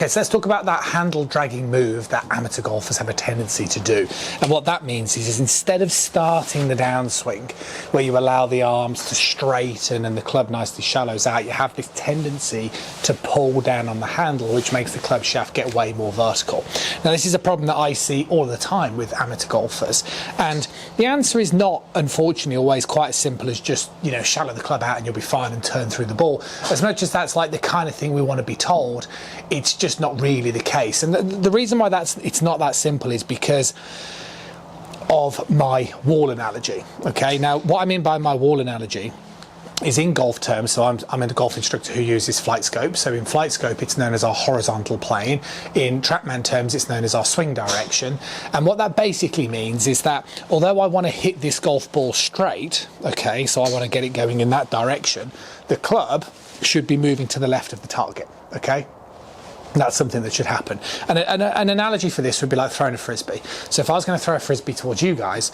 Okay, so let's talk about that handle dragging move that amateur golfers have a tendency to do. And what that means is instead of starting the downswing where you allow the arms to straighten and the club nicely shallows out, you have this tendency to pull down on the handle, which makes the club shaft get way more vertical. Now, this is a problem that I see all the time with amateur golfers. And the answer is not, unfortunately, always quite as simple as just, you know, shallow the club out and you'll be fine and turn through the ball. As much as that's like the kind of thing we want to be told, it's just not really the case. And the reason why it's not that simple is because of my wall analogy. Okay, now what I mean by my wall analogy is in golf terms, so I'm a golf instructor who uses flight scope. So in flight scope, it's known as our horizontal plane. In TrackMan terms, it's known as our swing direction. And what that basically means is that although I want to hit this golf ball straight, okay, so I want to get it going in that direction, the club should be moving to the left of the target, okay? That's something that should happen. And an analogy for this would be like throwing a frisbee. So if I was going to throw a frisbee towards you guys,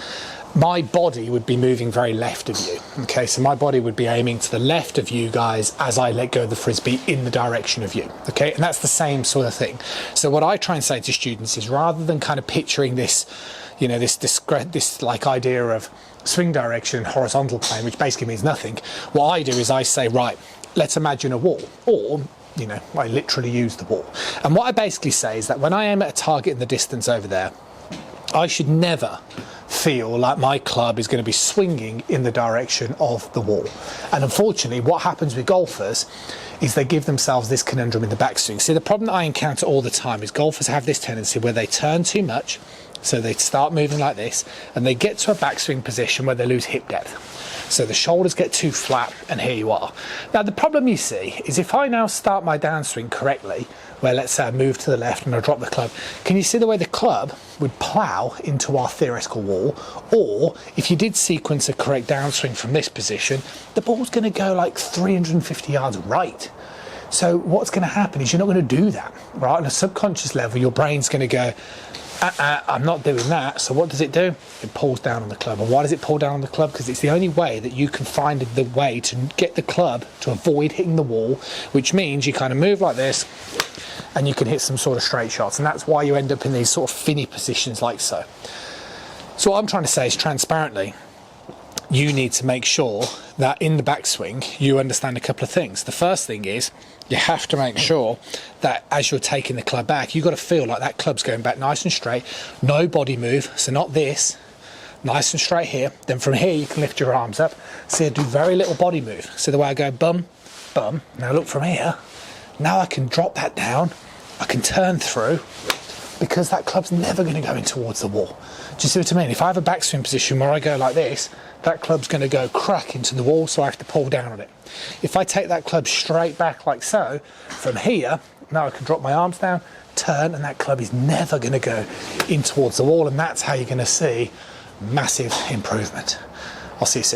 my body would be moving very left of you. Okay, so my body would be aiming to the left of you guys as I let go of the frisbee in the direction of you. Okay, and that's the same sort of thing. So what I try and say to students is, rather than kind of picturing this, you know, this like idea of swing direction, horizontal plane, which basically means nothing, what I do is I say, right, let's imagine a wall, or you know, I literally use the wall. And what I basically say is that when I aim at a target in the distance over there, I should never feel like my club is going to be swinging in the direction of the wall. And unfortunately, what happens with golfers is they give themselves this conundrum in the backswing. See, the problem that I encounter all the time is golfers have this tendency where they turn too much, so they start moving like this, and they get to a backswing position where they lose hip depth. So the shoulders get too flat, and here you are. Now, the problem you see is if I now start my downswing correctly, where let's say I move to the left and I drop the club, can you see the way the club would plough into our theoretical wall? Or if you did sequence a correct downswing from this position, the ball's going to go like 350 yards right. So what's going to happen is you're not going to do that, right? On a subconscious level, your brain's going to go, I'm not doing that. So what does it do? It pulls down on the club. And why does it pull down on the club? Because it's the only way that you can find the way to get the club to avoid hitting the wall, which means you kind of move like this and you can hit some sort of straight shots. And that's why you end up in these sort of finny positions like so. So what I'm trying to say is, transparently, you need to make sure that in the backswing you understand a couple of things. The first thing is you have to make sure that as you're taking the club back, you've got to feel like that club's going back nice and straight, no body move, so not this, nice and straight here. Then from here you can lift your arms up. See, I do very little body move. So the way I go bum, bum, now look from here, now I can drop that down, I can turn through, because that club's never going to go in towards the wall. Do you see what I mean? If I have a backswing position where I go like this, that club's going to go crack into the wall, so I have to pull down on it. If I take that club straight back like so, from here, now I can drop my arms down, turn, and that club is never going to go in towards the wall, and that's how you're going to see massive improvement. I'll see you soon.